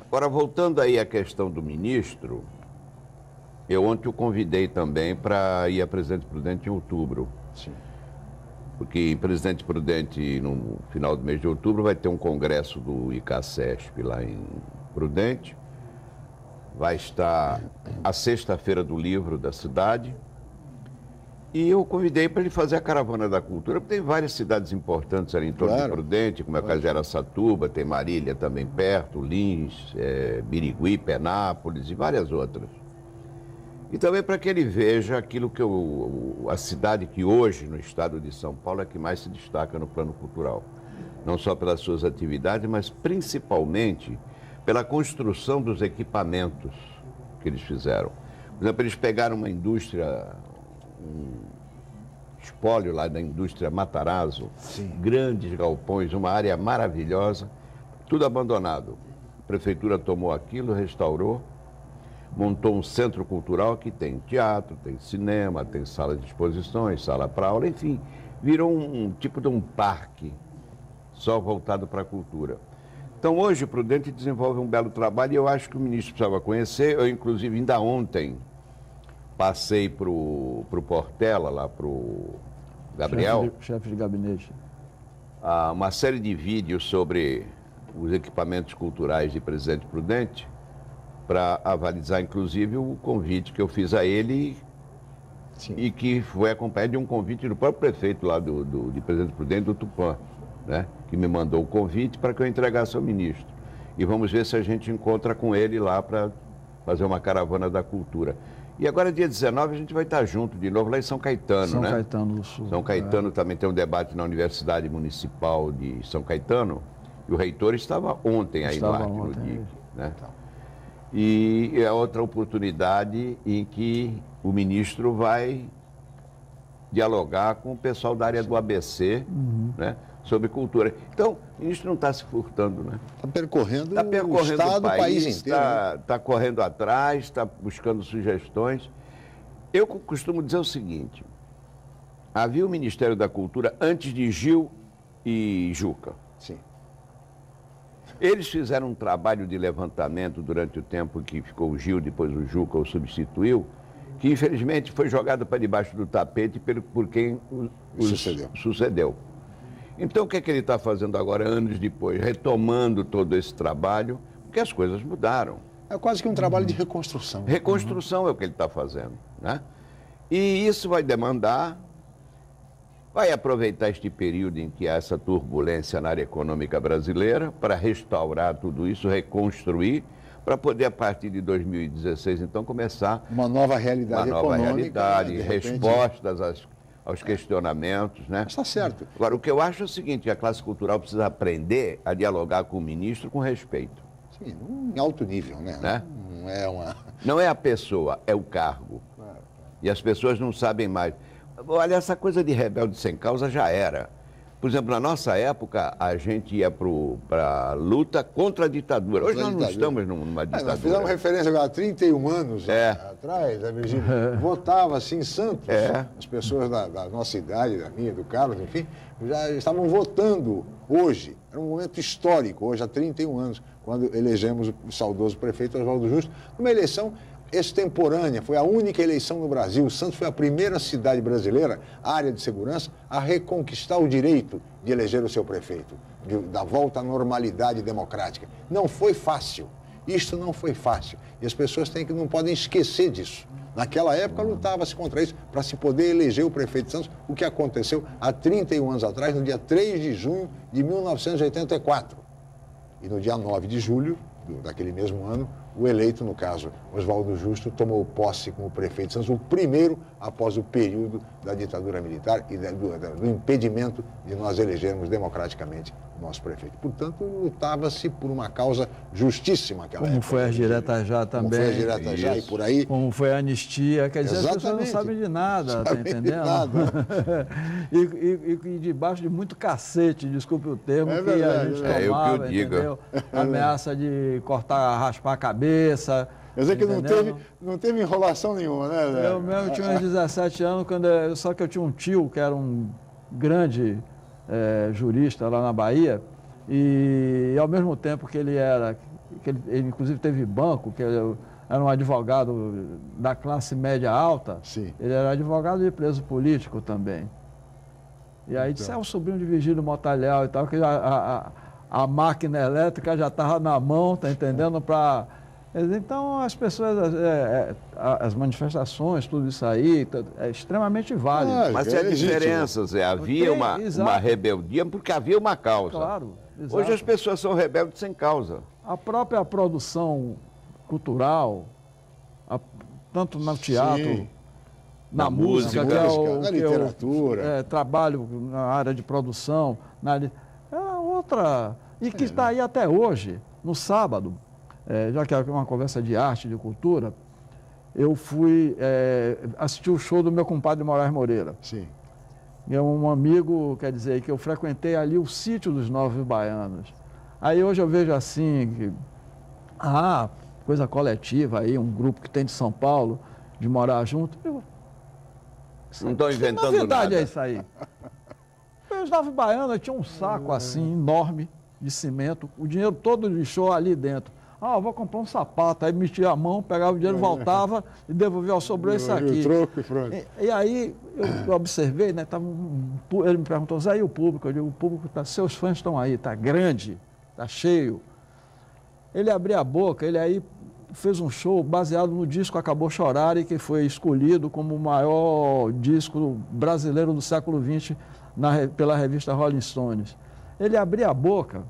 Agora, voltando aí à questão do ministro, eu ontem o convidei também para ir a Presidente Prudente em outubro. Sim. Porque em Presidente Prudente, no final do mês de outubro, vai ter um congresso do ICACESP lá em Prudente. Vai estar a Sexta-feira do Livro da cidade. E eu convidei para ele fazer a Caravana da Cultura, porque tem várias cidades importantes ali em torno de Prudente, como é o caso de Araçatuba, tem Marília também perto, Lins, Birigui, Penápolis e várias outras. E também para que ele veja aquilo que a cidade que hoje, no estado de São Paulo, é que mais se destaca no plano cultural. Não só pelas suas atividades, mas principalmente pela construção dos equipamentos que eles fizeram. Por exemplo, eles pegaram uma indústria, um espólio lá da indústria Matarazzo, grandes galpões, uma área maravilhosa, tudo abandonado. A prefeitura tomou aquilo, restaurou, montou um centro cultural que tem teatro, tem cinema, tem sala de exposições, sala para aula, enfim, virou um tipo de um parque só voltado para a cultura. Então, hoje, o Prudente desenvolve um belo trabalho e eu acho que o ministro precisava conhecer. Eu, inclusive, ainda ontem, passei para o Portela, lá para o Gabriel. Chefe de gabinete. uma série de vídeos sobre os equipamentos culturais de Presidente Prudente, para avalizar, inclusive, o convite que eu fiz a ele. Sim. E que foi acompanhado de um convite do próprio prefeito lá de Presidente Prudente, do Tupã, né? Que me mandou o convite para que eu entregasse ao ministro. E vamos ver se a gente encontra com ele lá para fazer uma caravana da cultura. E agora, dia 19, a gente vai estar junto de novo lá em São Caetano, né? São Caetano do Sul. São Caetano também tem um debate na Universidade Municipal de São Caetano. E o reitor estava ontem aí no Arte no DIC, né? E é outra oportunidade em que o ministro vai dialogar com o pessoal da área do ABC, né, sobre cultura. Então, o ministro não está se furtando, né? Está percorrendo o estado, o país inteiro. Está correndo atrás, está buscando sugestões. Eu costumo dizer o seguinte, havia o Ministério da Cultura antes de Gil e Juca. Sim. Eles fizeram um trabalho de levantamento durante o tempo que ficou o Gil, depois o Juca o substituiu, que infelizmente foi jogado para debaixo do tapete por quem o sucedeu. Então o que é que ele está fazendo agora, anos depois? Retomando todo esse trabalho, porque as coisas mudaram. É quase que um trabalho de reconstrução. Reconstrução é o que ele está fazendo, né? E isso vai demandar, vai aproveitar este período em que há essa turbulência na área econômica brasileira para restaurar tudo isso, reconstruir, para poder, a partir de 2016, então, começar uma nova realidade econômica. Uma nova realidade, respostas aos questionamentos, né? Está certo. Agora, o que eu acho é o seguinte, que a classe cultural precisa aprender a dialogar com o ministro com respeito. Sim, em alto nível, né? Não é uma... Não é a pessoa, é o cargo. Claro. E as pessoas não sabem mais. Olha, essa coisa de rebelde sem causa já era. Por exemplo, na nossa época, a gente ia para a luta contra a ditadura. Hoje nós não estamos numa ditadura. Nós fizemos referência agora há 31 anos atrás, a Virgínia votava-se em Santos. As pessoas da nossa idade, da minha, do Carlos, enfim, já estavam votando hoje. Era um momento histórico, hoje há 31 anos, quando elegemos o saudoso prefeito Oswaldo Justo, numa eleição extemporânea, foi a única eleição no Brasil. Santos foi a primeira cidade brasileira, área de segurança, a reconquistar o direito de eleger o seu prefeito, da volta à normalidade democrática. Não foi fácil, isto não foi fácil. E as pessoas não podem esquecer disso. Naquela época lutava-se contra isso para se poder eleger o prefeito de Santos, o que aconteceu há 31 anos atrás, no dia 3 de junho de 1984. E no dia 9 de julho daquele mesmo ano, o eleito, no caso, Oswaldo Justo, tomou posse como prefeito de Santos, o primeiro após o período da ditadura militar e do impedimento de nós elegermos democraticamente o nosso prefeito. Portanto, lutava-se por uma causa justíssima naquela época. Como foi a Direta Já também. Como foi a Direta Já e por aí. Como foi a anistia. Quer dizer, as pessoas não sabem de nada, tá entendendo? e debaixo de muito cacete, desculpe o termo, que a gente tomava, entendeu? Ameaça de cortar, raspar a cabeça. Quer dizer que não teve enrolação nenhuma, né? Eu mesmo tinha uns 17 anos, só que eu tinha um tio que era um grande jurista lá na Bahia, e ao mesmo tempo que ele inclusive teve banco, que ele era um advogado da classe média alta. Sim. Ele era advogado de preso político também. E aí disse, o sobrinho de Virgílio Motalhau e tal, que a máquina elétrica já estava na mão, tá entendendo? Então, as pessoas, as manifestações, tudo isso aí, é extremamente válido. Mas é diferença, Zé. Havia uma rebeldia porque havia uma causa. Claro, exato. Hoje as pessoas são rebeldes sem causa. A própria produção cultural, tanto no teatro, Sim. na música, na literatura. Trabalho na área de produção, outra. E que está aí até hoje, no sábado. Já que é uma conversa de arte, de cultura, eu fui assistir o show do meu compadre Moraes Moreira. Sim. É um amigo, quer dizer, que eu frequentei ali o sítio dos Novos Baianos. Aí hoje eu vejo assim, coisa coletiva aí, um grupo que tem de São Paulo, de morar junto. Não estou inventando nada. Que novidade é isso aí? Os Novos Baianos tinham um saco assim, enorme, de cimento, o dinheiro todo lixou ali dentro. vou comprar um sapato. Aí metia a mão, pegava o dinheiro, voltava e devolvia, ó, sobrou isso aqui. Troco e pronto. E aí eu observei, né? Ele me perguntou, Zé, e o público? Eu digo, o público, seus fãs estão aí, está grande, está cheio. Ele abria a boca, ele aí fez um show baseado no disco Acabou Chorar, que foi escolhido como o maior disco brasileiro do século XX pela revista Rolling Stones. Ele abria a boca,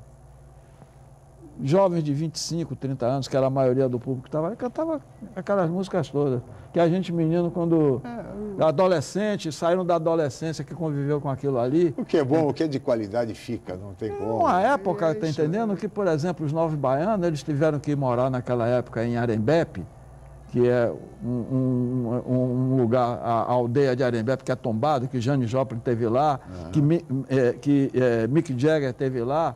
jovens de 25, 30 anos, que era a maioria do público que estava, cantava aquelas músicas todas, que a gente, menino, quando adolescente, saíram da adolescência, que conviveu com aquilo ali. O que é bom, o que é de qualidade fica, não tem como. Uma época, tá entendendo, que, por exemplo, os Novos Baianos, eles tiveram que morar naquela época em Arembepe, que é um lugar, a aldeia de Arembepe, que é tombado, que Janis Joplin teve lá, que Mick Jagger teve lá.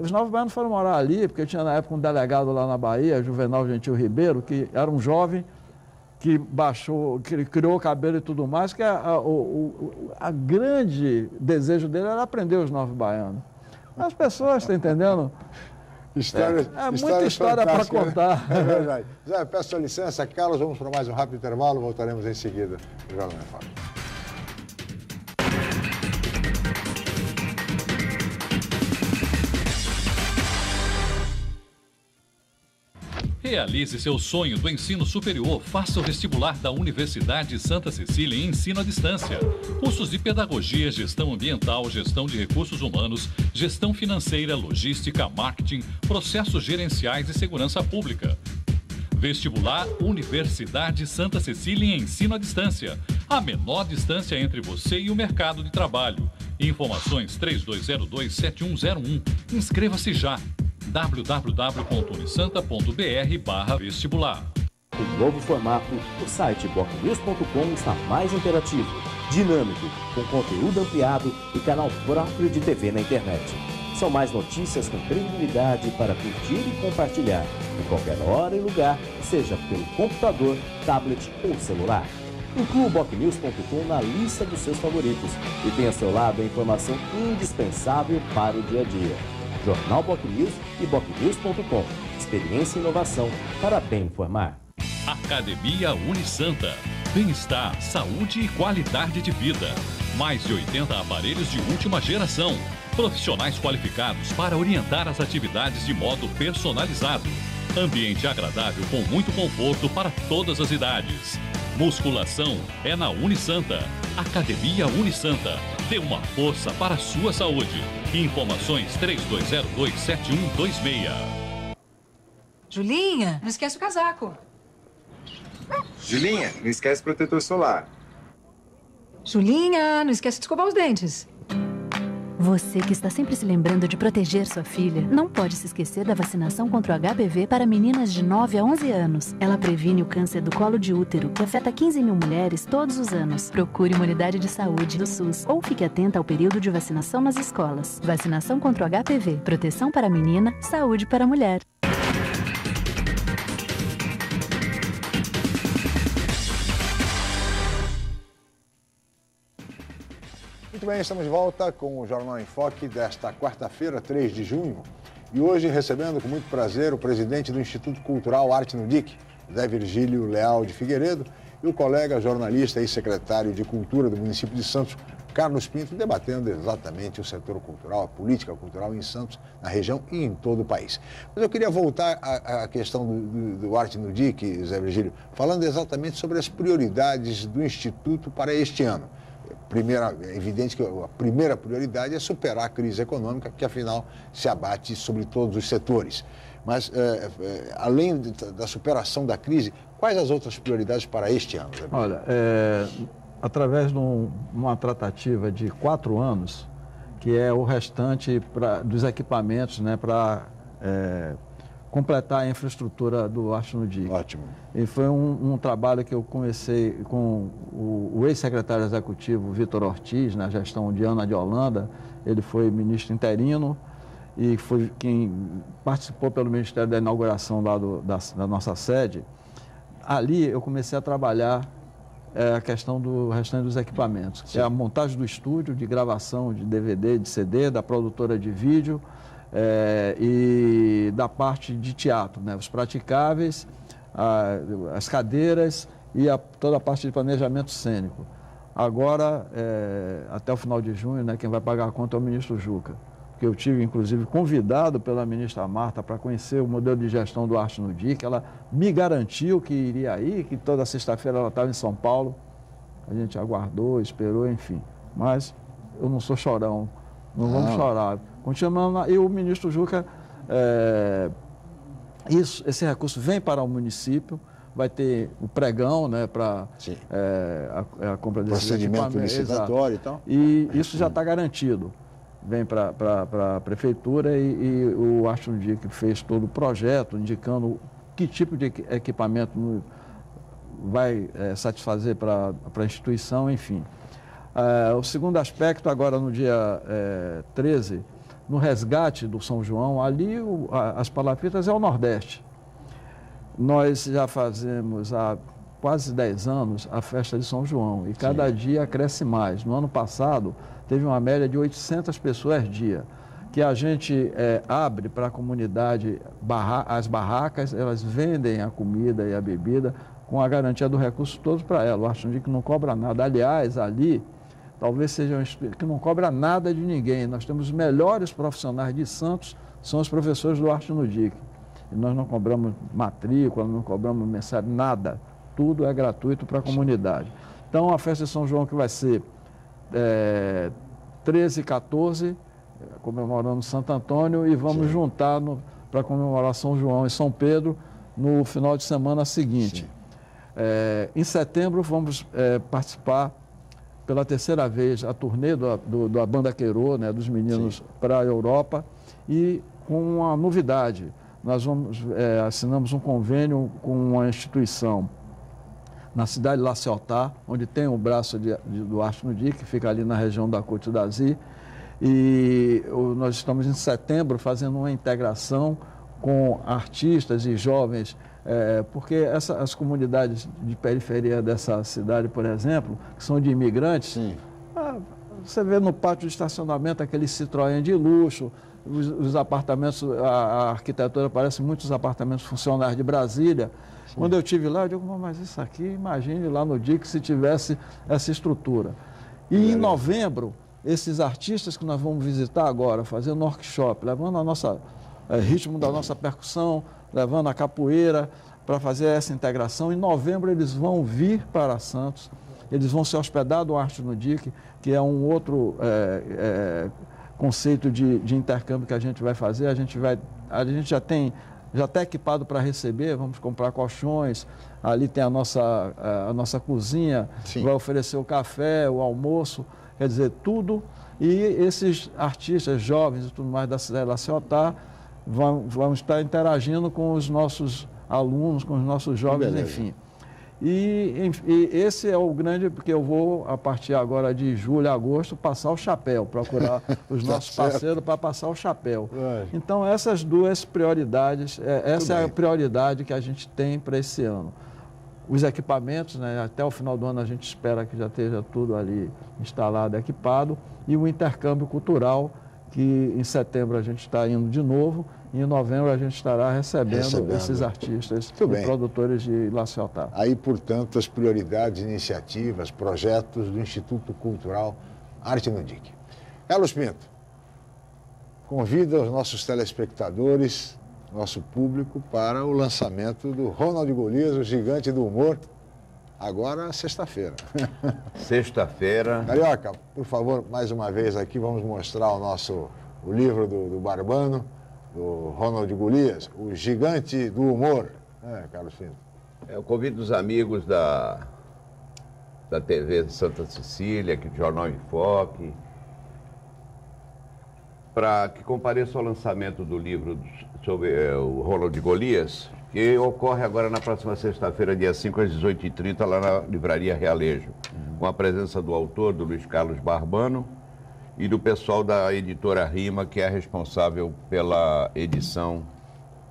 Os Novos Baianos foram morar ali, porque tinha na época um delegado lá na Bahia, Juvenal Gentil Ribeiro, que era um jovem que que criou o cabelo e tudo mais, que a grande desejo dele era aprender os Novos Baianos. As pessoas, estão entendendo? Muita história para contar. É verdade. Zé, peço a licença, Carlos, vamos para mais um rápido intervalo, voltaremos em seguida. O Jornal em Foque. Realize seu sonho do ensino superior. Faça o vestibular da Universidade Santa Cecília em ensino à distância. Cursos de pedagogia, gestão ambiental, gestão de recursos humanos, gestão financeira, logística, marketing, processos gerenciais e segurança pública. Vestibular Universidade Santa Cecília em ensino à distância. A menor distância entre você e o mercado de trabalho. Informações 3202-7101. Inscreva-se já. www.unisanta.br/vestibular. O novo formato, o site bocnews.com está mais interativo, dinâmico, com conteúdo ampliado e canal próprio de TV na internet. São mais notícias com credibilidade para curtir e compartilhar, em qualquer hora e lugar, seja pelo computador, tablet ou celular. Inclua o bocnews.com na lista dos seus favoritos e tenha ao seu lado a informação indispensável para o dia a dia. Jornal BocNews e bocnews.com. Experiência e inovação para bem informar. Academia Unisanta. Bem-estar, saúde e qualidade de vida. Mais de 80 aparelhos de última geração. Profissionais qualificados para orientar as atividades de modo personalizado. Ambiente agradável com muito conforto para todas as idades. Musculação é na Unisanta. Academia Unisanta. Dê uma força para a sua saúde. Informações 3202-7126. Julinha, não esquece o casaco. Julinha, não esquece o protetor solar. Julinha, não esquece de escovar os dentes. Você que está sempre se lembrando de proteger sua filha, não pode se esquecer da vacinação contra o HPV para meninas de 9 a 11 anos. Ela previne o câncer do colo de útero, que afeta 15 mil mulheres todos os anos. Procure uma unidade de saúde do SUS ou fique atenta ao período de vacinação nas escolas. Vacinação contra o HPV, proteção para a menina, saúde para a mulher. Muito bem, estamos de volta com o Jornal em Foque desta quarta-feira, 3 de junho. E hoje recebendo com muito prazer o presidente do Instituto Cultural Arte no DIC, Zé Virgílio Leal de Figueiredo, e o colega jornalista e secretário de Cultura do município de Santos, Carlos Pinto, debatendo exatamente o setor cultural, a política cultural em Santos, na região e em todo o país. Mas eu queria voltar à questão do Arte no DIC, Zé Virgílio, falando exatamente sobre as prioridades do Instituto para este ano. É evidente que a primeira prioridade é superar a crise econômica, que afinal se abate sobre todos os setores. Mas, além da superação da crise, quais as outras prioridades para este ano? Olha, através de uma tratativa de 4 anos, que é o restante dos equipamentos, né, para completar a infraestrutura do Arte no DIC. Ótimo. E foi um trabalho que eu comecei com o ex-secretário executivo Vitor Ortiz, na gestão de Ana de Holanda. Ele foi ministro interino e foi quem participou pelo Ministério da inauguração lá da nossa sede. Ali eu comecei a trabalhar a questão do restante dos equipamentos, que é a montagem do estúdio de gravação de DVD, de CD, da produtora de vídeo, e da parte de teatro, né? Os praticáveis, as cadeiras e toda a parte de planejamento cênico. Agora, até o final de junho, né, quem vai pagar a conta é o ministro Juca, que eu tive, inclusive, convidado pela ministra Marta para conhecer o modelo de gestão do Arte no DIC. Ela me garantiu que iria ir, que toda sexta-feira ela estava em São Paulo. A gente aguardou, esperou, enfim. Mas eu não sou chorão, não vamos chorar. Continuando lá, e o ministro Juca, esse recurso vem para o município, vai ter o pregão, né, para a compra desse procedimento licitatório e tal. E isso já está garantido. Vem para a prefeitura e o Arte no DIC fez todo o projeto, indicando que tipo de equipamento vai satisfazer para a instituição, enfim. O segundo aspecto, agora no dia 13, no resgate do São João, ali as palafitas é o Nordeste. Nós já fazemos há quase 10 anos a festa de São João e cada dia cresce mais. No ano passado, teve uma média de 800 pessoas dia, que a gente abre para a comunidade as barracas, elas vendem a comida e a bebida com a garantia do recurso todo para ela. O Arte no DIC não cobra nada. Aliás, ali, talvez seja um instituto que não cobra nada de ninguém. Nós temos os melhores profissionais de Santos, são os professores do Arte no DIC. E nós não cobramos matrícula, não cobramos mensalidade, nada. Tudo é gratuito para a comunidade. Então, a festa de São João que vai ser 13 e 14, comemorando Santo Antônio, e vamos juntar para comemorar São João e São Pedro no final de semana seguinte. Em setembro, vamos participar pela terceira vez a turnê da Banda Queirô, né, dos meninos para a Europa, e com uma novidade. Nós assinamos um convênio com uma instituição na cidade de La Ciotat, onde tem o braço do Arte no DIC, que fica ali na região da Côte d'Azur. E nós estamos em setembro fazendo uma integração com artistas e jovens, porque as comunidades de periferia dessa cidade, por exemplo, que são de imigrantes, você vê no pátio de estacionamento aquele Citroën de luxo, os apartamentos, a arquitetura parece muitos apartamentos funcionais de Brasília. Quando eu estive lá, eu digo, mas isso aqui, imagine lá no DIC se tivesse essa estrutura. E em novembro, esses artistas que nós vamos visitar agora, fazendo workshop, levando a nossa ritmo da nossa percussão, levando a capoeira para fazer essa integração. Em novembro eles vão vir para Santos, eles vão se hospedar do Arte no DIC, que é um outro conceito de intercâmbio que a gente vai fazer. A gente já está equipado para receber, vamos comprar colchões, ali tem a nossa cozinha, vai oferecer o café, o almoço, quer dizer, tudo. E esses artistas jovens e tudo mais da cidade de La Ciotat vão estar interagindo com os nossos alunos, com os nossos jovens, enfim. E esse é o grande, porque eu vou, a partir agora de julho, agosto, passar o chapéu, procurar os nossos parceiros para passar o chapéu. Então, essas duas prioridades, essa é a prioridade que a gente tem para esse ano. Os equipamentos, né, até o final do ano a gente espera que já esteja tudo ali instalado, equipado, e o intercâmbio cultural, que em setembro a gente está indo de novo, e em novembro a gente estará recebendo esses artistas e produtores de La Ciotat. Aí, portanto, as prioridades, iniciativas, projetos do Instituto Cultural Arte no DIC. Carlos Pinto, convida os nossos telespectadores, nosso público, para o lançamento do Ronald Golias, o gigante do humor, agora sexta-feira. Sexta-feira. Carioca, por favor, mais uma vez aqui, vamos mostrar o livro do Barbano, do Ronald Golias, o gigante do humor. Carlos Pinto. Eu convido os amigos da TV Santa Cecília, aqui do Jornal em Foque, para que compareçam ao lançamento do livro sobre o Ronald Golias, que ocorre agora na próxima sexta-feira, dia 5 às 18h30, lá na Livraria Realejo, com a presença do autor, do Luiz Carlos Barbano, e do pessoal da editora Rima, que é responsável pela edição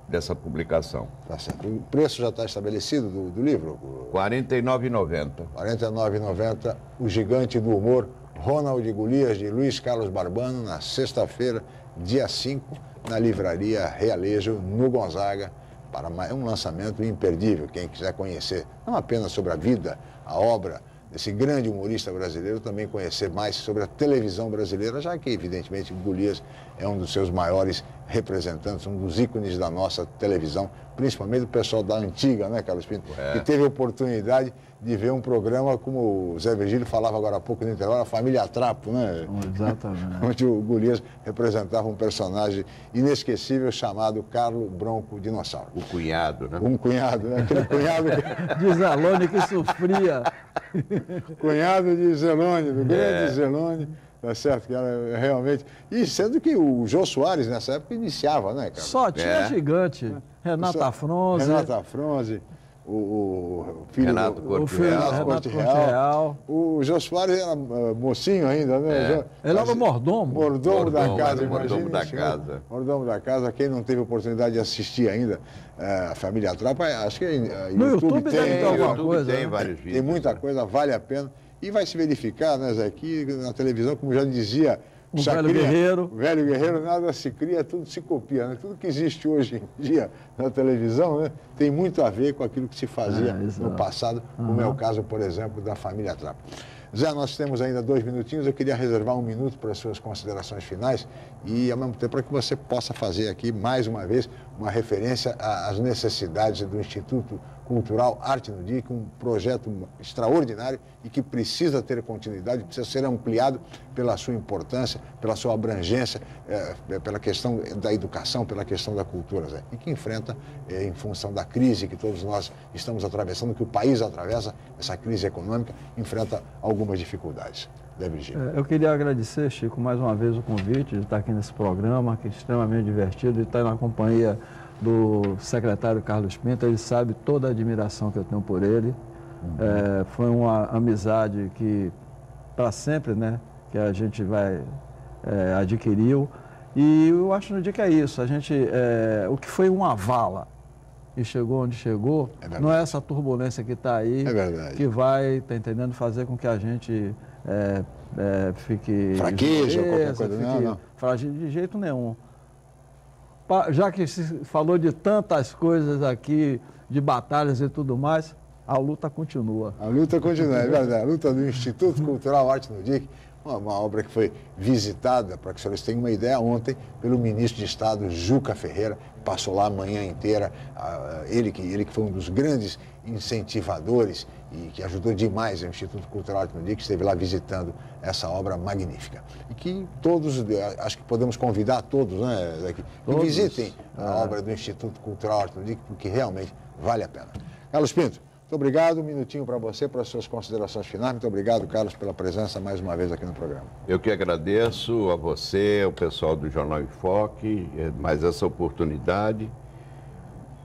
dessa publicação. Tá certo. O preço já está estabelecido do livro? R$ 49,90. R$ 49,90, o gigante do humor, Ronald Golias, de Luiz Carlos Barbano, na sexta-feira, dia 5, na livraria Realejo, no Gonzaga, para um lançamento imperdível. Quem quiser conhecer, não apenas sobre a vida, a obra desse grande humorista brasileiro, também conhecer mais sobre a televisão brasileira, já que, evidentemente, Golias é um dos seus maiores representantes, um dos ícones da nossa televisão, principalmente o pessoal da antiga, né, Carlos Pinto? Que teve a oportunidade de ver um programa, como o Zé Virgílio falava agora há pouco no intervalo, a Família Trapo, né? Exatamente. Onde o Golias representava um personagem inesquecível chamado Carlo Bronco Dinossauro. O cunhado, né? Um cunhado, né? Aquele cunhado... De Zelone que sofria. Cunhado de Zelone, do grande Zelone. Tá certo, que era realmente... E sendo que o Jô Soares, nessa época, iniciava, né, cara? Só tinha gigante. Renata Fronze, o filho... Renato Corte Real. O Jô Soares era mocinho ainda, né? Ele era o mordomo. Mordomo da casa, mordomo da casa. Mordomo da casa. Quem não teve oportunidade de assistir ainda a Família Trapo, acho que no YouTube tem alguma coisa. Tem vários vídeos. Tem muita coisa, vale a pena. E vai se verificar, né, Zé, aqui na televisão, como já dizia o velho Guerreiro. O velho Guerreiro, nada se cria, tudo se copia, né? Tudo que existe hoje em dia na televisão, né, tem muito a ver com aquilo que se fazia no passado, como é o caso, por exemplo, da Família Trapo. Zé, nós temos ainda 2 minutinhos, eu queria reservar 1 minuto para as suas considerações finais e, ao mesmo tempo, para que você possa fazer aqui, mais uma vez, uma referência às necessidades do Instituto Cultural Arte no DIC, um projeto extraordinário e que precisa ter continuidade, precisa ser ampliado pela sua importância, pela sua abrangência, pela questão da educação, pela questão da cultura, Zé, e que enfrenta, em função da crise que todos nós estamos atravessando, que o país atravessa, essa crise econômica, enfrenta algumas dificuldades. Zé Virgílio. Eu queria agradecer, Chico, mais uma vez o convite de estar aqui nesse programa, que é extremamente divertido, e estar na companhia do secretário Carlos Pinto. Ele sabe toda a admiração que eu tenho por ele. Foi uma amizade que, para sempre, né, que a gente adquiriu. E eu acho no dia que é isso. A gente, o que foi uma vala e chegou onde chegou, não é essa turbulência que está aí, que vai, tá entendendo, fazer com que a gente fique... fraqueja ou qualquer coisa, não. Frágil de jeito nenhum. Já que se falou de tantas coisas aqui, de batalhas e tudo mais, a luta continua. A luta continua, é verdade. A luta do Instituto Cultural Arte no DIC, uma obra que foi visitada, para que os senhores tenham uma ideia, ontem, pelo ministro de Estado, Juca Ferreira, passou lá a manhã inteira, ele que foi um dos grandes incentivadores e que ajudou demais o Instituto Cultural Arte no DIC, que esteve lá visitando essa obra magnífica. E que todos, acho que podemos convidar todos, né, que visitem a obra do Instituto Cultural Arte no DIC, porque realmente vale a pena. Carlos Pinto, muito obrigado, 1 minutinho para você, para as suas considerações finais. Muito obrigado, Carlos, pela presença mais uma vez aqui no programa. Eu que agradeço a você, ao pessoal do Jornal em Foque, mais essa oportunidade.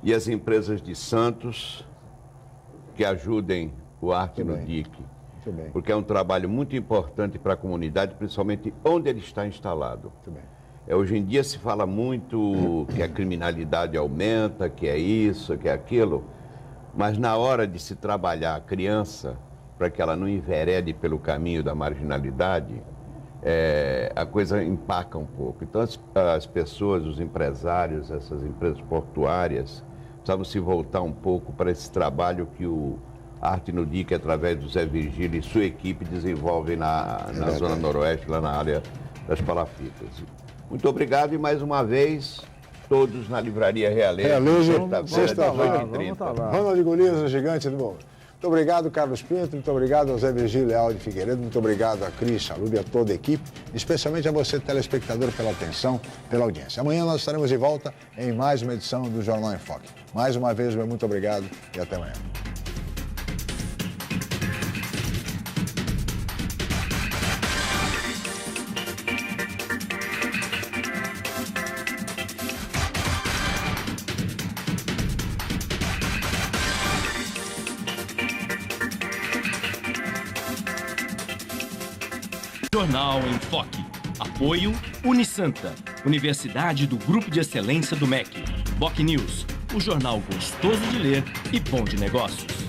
E as empresas de Santos que ajudem o Arte no DIC. Porque é um trabalho muito importante para a comunidade, principalmente onde ele está instalado. Hoje em dia se fala muito que a criminalidade aumenta, que é isso, que é aquilo. Mas na hora de se trabalhar a criança, para que ela não enverede pelo caminho da marginalidade, a coisa empaca um pouco. Então as pessoas, os empresários, essas empresas portuárias, precisavam se voltar um pouco para esse trabalho que o Arte no DIC, através do Zé Virgílio e sua equipe, desenvolvem na Zona Noroeste, lá na área das palafitas. Muito obrigado e mais uma vez... todos na Livraria Realejo, sexta-feira, 8h30. Ronald Golias, o gigante do mundo. Muito obrigado, Carlos Pinto, muito obrigado ao Zé Virgílio Leal de Figueiredo, muito obrigado a Cris Chalub e a toda a equipe, especialmente a você, telespectador, pela atenção, pela audiência. Amanhã nós estaremos de volta em mais uma edição do Jornal em Foque. Mais uma vez, meu muito obrigado e até amanhã. Jornal em Foque. Apoio Unisanta, Universidade do Grupo de Excelência do MEC. Boc News, o jornal gostoso de ler e bom de negócios.